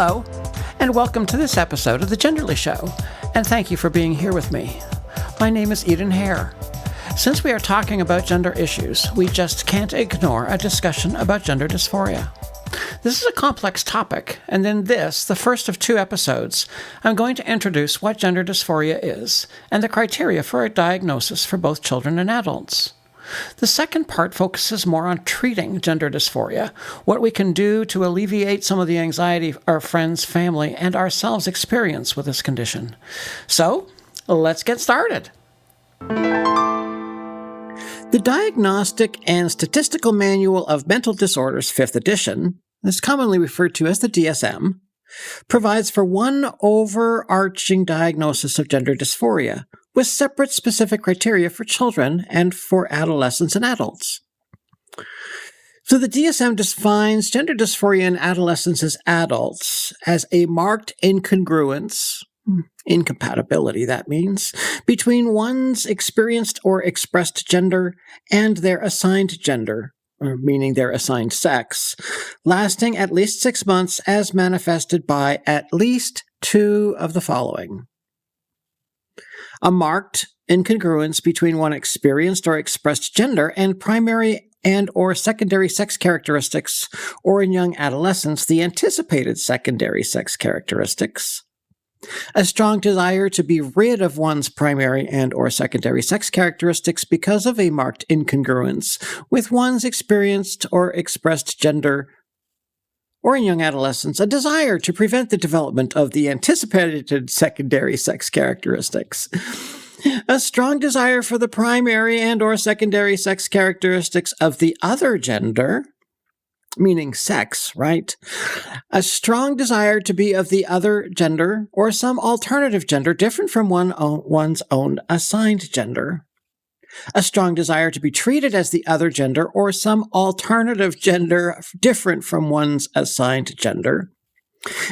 Hello, and welcome to this episode of The Genderly Show, and thank you for being here with me. My name is Eden Hare. Since we are talking about gender issues, we just can't ignore a discussion about gender dysphoria. This is a complex topic, and in this, the first of 2 episodes, I'm going to introduce what gender dysphoria is and the criteria for a diagnosis for both children and adults. The second part focuses more on treating gender dysphoria, what we can do to alleviate some of the anxiety our friends, family, and ourselves experience with this condition. So, let's get started. The Diagnostic and Statistical Manual of Mental Disorders, 5th edition, is commonly referred to as the DSM, provides for one overarching diagnosis of gender dysphoria, with separate specific criteria for children and for adolescents and adults. So the DSM defines gender dysphoria in adolescents as adults as a marked incongruence, incompatibility that means, between one's experienced or expressed gender and their assigned gender, or meaning their assigned sex, lasting at least 6 months as manifested by at least 2 of the following. A marked incongruence between one experienced or expressed gender and primary and or secondary sex characteristics, or in young adolescents, the anticipated secondary sex characteristics. A strong desire to be rid of one's primary and or secondary sex characteristics because of a marked incongruence with one's experienced or expressed gender, or in young adolescents, a desire to prevent the development of the anticipated secondary sex characteristics. A strong desire for the primary and or secondary sex characteristics of the other gender, meaning sex, right? A strong desire to be of the other gender or some alternative gender different from one's own assigned gender. A strong desire to be treated as the other gender or some alternative gender different from one's assigned gender.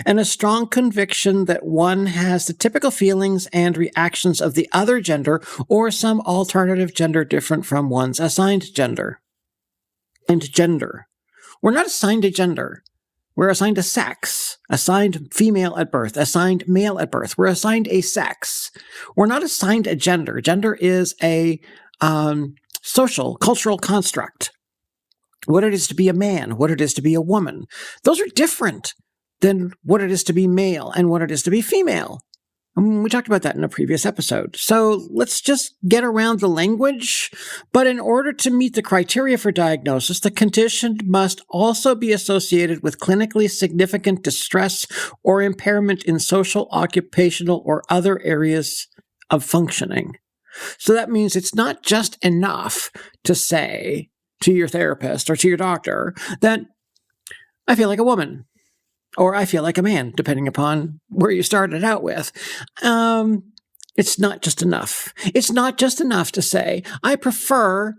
And a strong conviction that one has the typical feelings and reactions of the other gender or some alternative gender different from one's assigned gender. And gender. We're not assigned a gender. We're assigned a sex, assigned female at birth, assigned male at birth. We're assigned a sex. We're not assigned a gender. Gender is a social, cultural construct. What it is to be a man, what it is to be a woman. Those are different than what it is to be male and what it is to be female. We talked about that in a previous episode. So let's just get around the language. But in order to meet the criteria for diagnosis, the condition must also be associated with clinically significant distress or impairment in social, occupational, or other areas of functioning. So that means it's not just enough to say to your therapist or to your doctor that I feel like a woman. Or I feel like a man, depending upon where you started out with. It's not just enough. It's not just enough to say, I prefer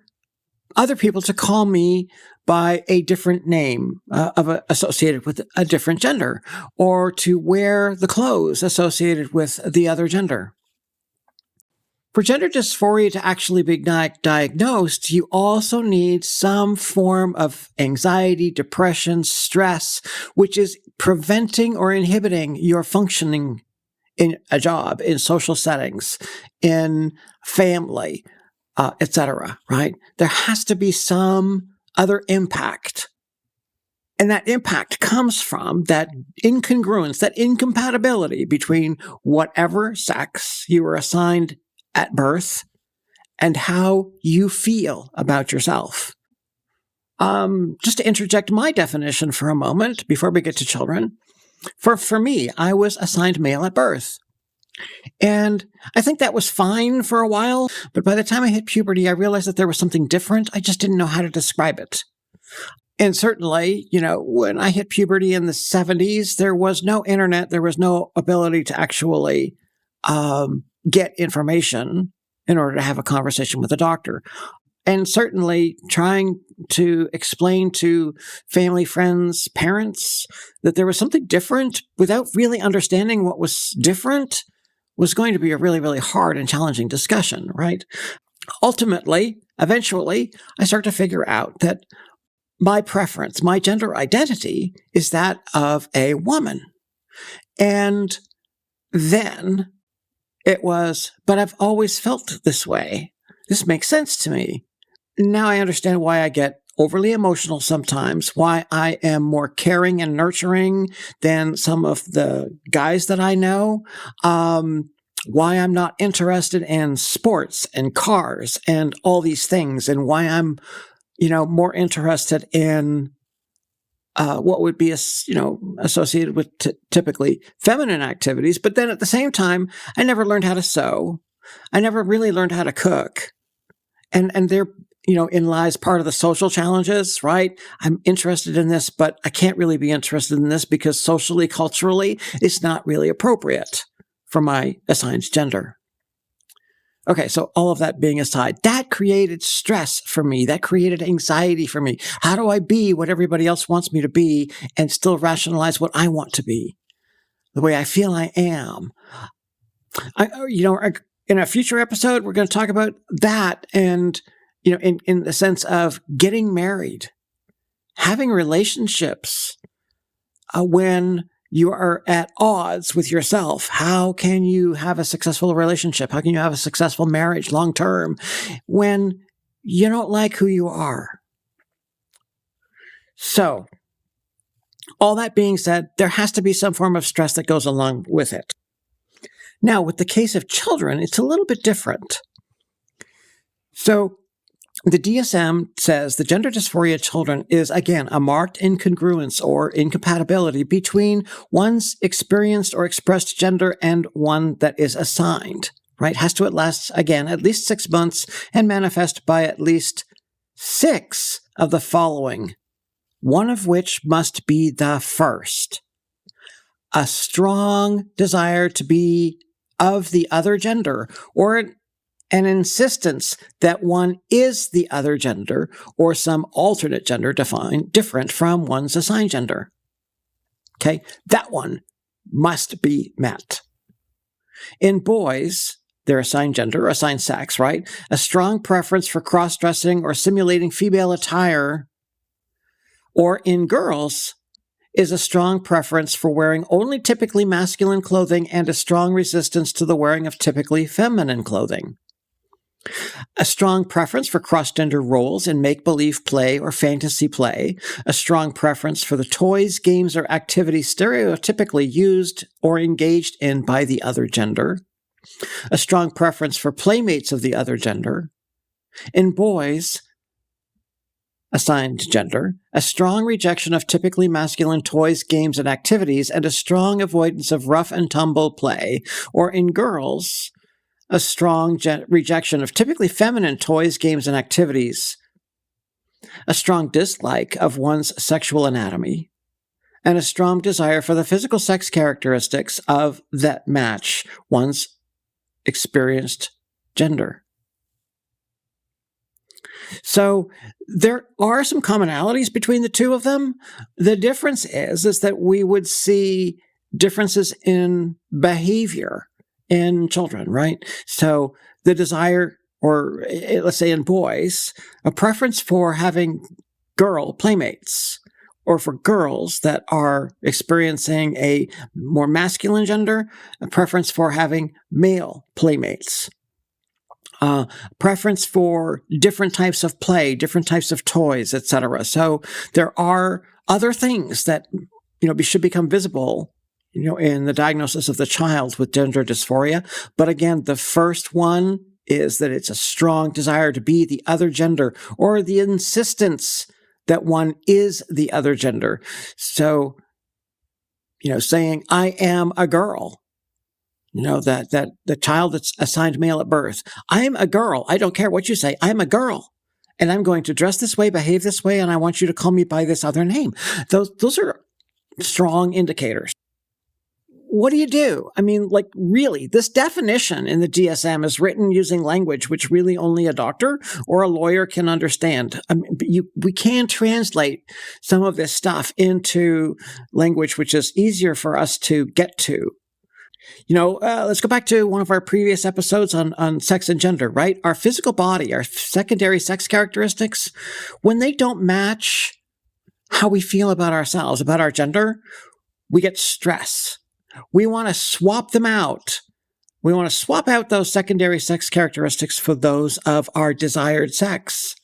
other people to call me by a different name associated with a different gender, or to wear the clothes associated with the other gender. For gender dysphoria to actually be diagnosed, you also need some form of anxiety, depression, stress, which is preventing or inhibiting your functioning in a job, in social settings, in family, etc., right? There has to be some other impact. And that impact comes from that incongruence, that incompatibility between whatever sex you were assigned at birth and how you feel about yourself. Just to interject my definition for a moment before we get to children. For me, I was assigned male at birth. And I think that was fine for a while, but by the time I hit puberty, I realized that there was something different. I just didn't know how to describe it. And certainly, when I hit puberty in the 70s, there was no internet, there was no ability to actually get information in order to have a conversation with a doctor. And certainly trying to explain to family, friends, parents that there was something different without really understanding what was different was going to be a really, really hard and challenging discussion, right? Ultimately, eventually, I start to figure out that my preference, my gender identity is that of a woman. And then it was, but I've always felt this way. This makes sense to me. Now I understand why I get overly emotional sometimes, why I am more caring and nurturing than some of the guys that I know, why I'm not interested in sports and cars and all these things, and why I'm, more interested in what would be, associated with typically feminine activities. But then at the same time, I never learned how to sew. I never really learned how to cook. And there, in lies part of the social challenges, right? I'm interested in this, but I can't really be interested in this because socially, culturally, it's not really appropriate for my assigned gender. Okay, so all of that being aside, that created stress for me. That created anxiety for me. How do I be what everybody else wants me to be and still rationalize what I want to be, the way I feel I am? In a future episode, we're going to talk about that and, in the sense of getting married, having relationships when you are at odds with yourself. How can you have a successful relationship? How can you have a successful marriage long term when you don't like who you are? So, all that being said, there has to be some form of stress that goes along with it. Now, with the case of children, it's a little bit different. So, the DSM says the gender dysphoria children is, again, a marked incongruence or incompatibility between one's experienced or expressed gender and one that is assigned, right? Has to last, again, at least 6 months and manifest by at least 6 of the following, one of which must be the first. A strong desire to be of the other gender, or an insistence that one is the other gender or some alternate gender defined different from one's assigned gender. Okay, that one must be met. In boys, their assigned gender or assigned sex, right? A strong preference for cross-dressing or simulating female attire. Or in girls, is a strong preference for wearing only typically masculine clothing and a strong resistance to the wearing of typically feminine clothing. A strong preference for cross-gender roles in make-believe play or fantasy play. A strong preference for the toys, games, or activities stereotypically used or engaged in by the other gender. A strong preference for playmates of the other gender. In boys, assigned gender, a strong rejection of typically masculine toys, games, and activities, and a strong avoidance of rough and tumble play. Or in girls, a strong rejection of typically feminine toys, games, and activities, a strong dislike of one's sexual anatomy, and a strong desire for the physical sex characteristics of that match one's experienced gender. So there are some commonalities between the two of them. The difference is that we would see differences in behavior in children, right? So the desire, or let's say in boys, a preference for having girl playmates, or for girls that are experiencing a more masculine gender, a preference for having male playmates. Preference for different types of play, different types of toys, etc. So there are other things that, should become visible in the diagnosis of the child with gender dysphoria. But again, the first one is that it's a strong desire to be the other gender, or the insistence that one is the other gender. So, saying, I am a girl, that the child that's assigned male at birth, I'm a girl. I don't care what you say. I'm a girl. And I'm going to dress this way, behave this way, and I want you to call me by this other name. Those are strong indicators. What do you do? I mean, really, this definition in the DSM is written using language which really only a doctor or a lawyer can understand. We can translate some of this stuff into language which is easier for us to get to. Let's go back to one of our previous episodes on sex and gender, right? Our physical body, our secondary sex characteristics, when they don't match how we feel about ourselves, about our gender, we get stress. we want to swap them out. We want to swap out those secondary sex characteristics for those of our desired sex.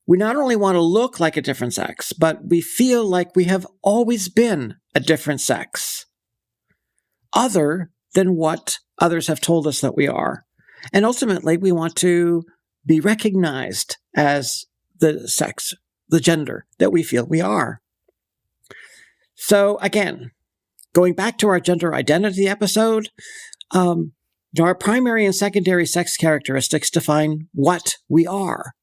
We not only want to look like a different sex, but we feel like we have always been a different sex, other than what others have told us that we are. And ultimately, we want to be recognized as the sex, the gender that we feel we are. So again, going back to our gender identity episode, our primary and secondary sex characteristics define what we are.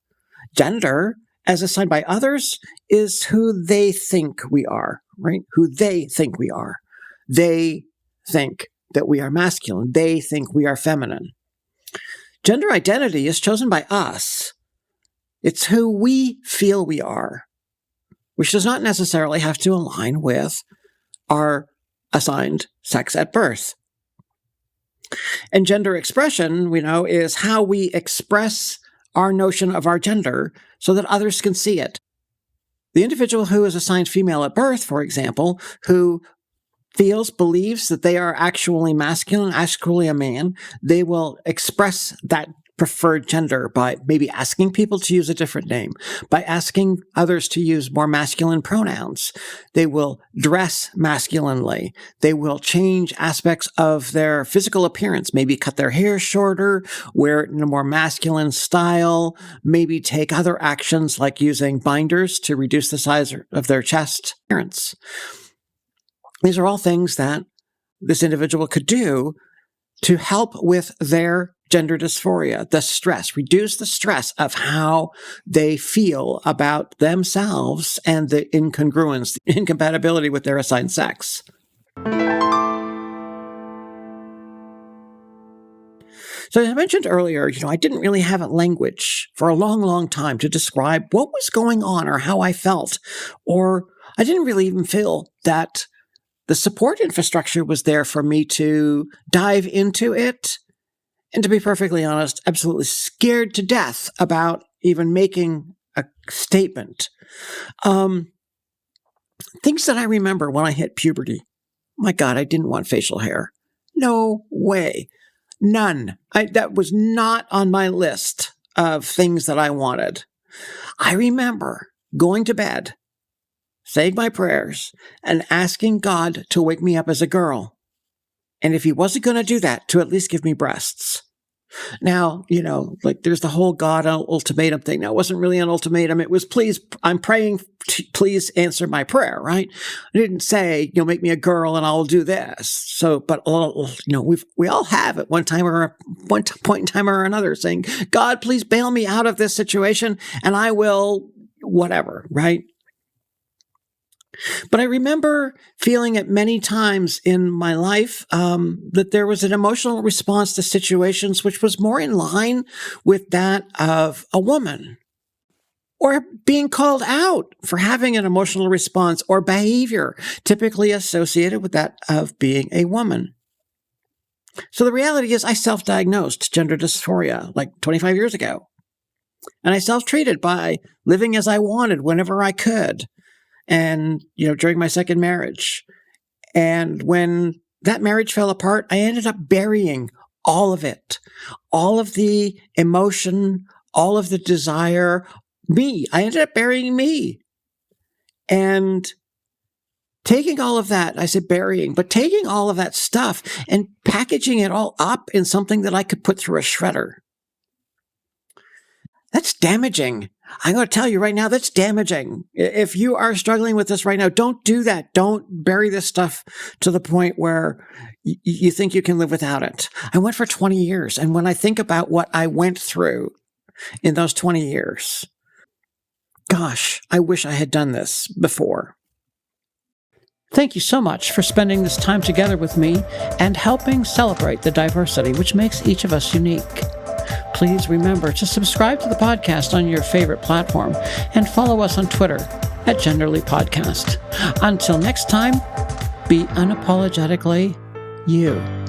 Gender, as assigned by others, is who they think we are, right? Who they think we are. They think that we are masculine. They think we are feminine. Gender identity is chosen by us. It's who we feel we are, which does not necessarily have to align with our assigned sex at birth. And gender expression, we know, is how we express our notion of our gender so that others can see it. The individual who is assigned female at birth, for example, who believes that they are actually masculine, actually a man, they will express that preferred gender by maybe asking people to use a different name, by asking others to use more masculine pronouns. They will dress masculinely. They will change aspects of their physical appearance, maybe cut their hair shorter, wear it in a more masculine style, maybe take other actions like using binders to reduce the size of their chest appearance. These are all things that this individual could do to help with their gender dysphoria, the stress, reduce the stress of how they feel about themselves and the incongruence, the incompatibility with their assigned sex. So as I mentioned earlier, I didn't really have a language for a long, long time to describe what was going on or how I felt, or I didn't really even feel that the support infrastructure was there for me to dive into it. And to be perfectly honest, absolutely scared to death about even making a statement. Things that I remember when I hit puberty. My God, I didn't want facial hair. No way. None. That was not on my list of things that I wanted. I remember going to bed, saying my prayers, and asking God to wake me up as a girl. And if he wasn't going to do that, to at least give me breasts. Now, there's the whole God ultimatum thing. Now, it wasn't really an ultimatum. It was, please, I'm praying, please answer my prayer, right? I didn't say, make me a girl and I'll do this. So, but, we all have at one point in time or another saying, God, please bail me out of this situation and I will whatever, right? But I remember feeling it many times in my life that there was an emotional response to situations which was more in line with that of a woman, or being called out for having an emotional response or behavior typically associated with that of being a woman. So the reality is I self-diagnosed gender dysphoria like 25 years ago. And I self-treated by living as I wanted whenever I could. And, during my second marriage. And when that marriage fell apart, I ended up burying all of it, all of the emotion, all of the desire, me. I ended up burying me. And taking all of that, I said burying, but taking all of that stuff and packaging it all up in something that I could put through a shredder. That's damaging. I'm going to tell you right now, that's damaging. If you are struggling with this right now, don't do that. Don't bury this stuff to the point where you think you can live without it. I went for 20 years. And when I think about what I went through in those 20 years, gosh, I wish I had done this before. Thank you so much for spending this time together with me and helping celebrate the diversity which makes each of us unique. Please remember to subscribe to the podcast on your favorite platform and follow us on Twitter at Genderly Podcast. Until next time, be unapologetically you.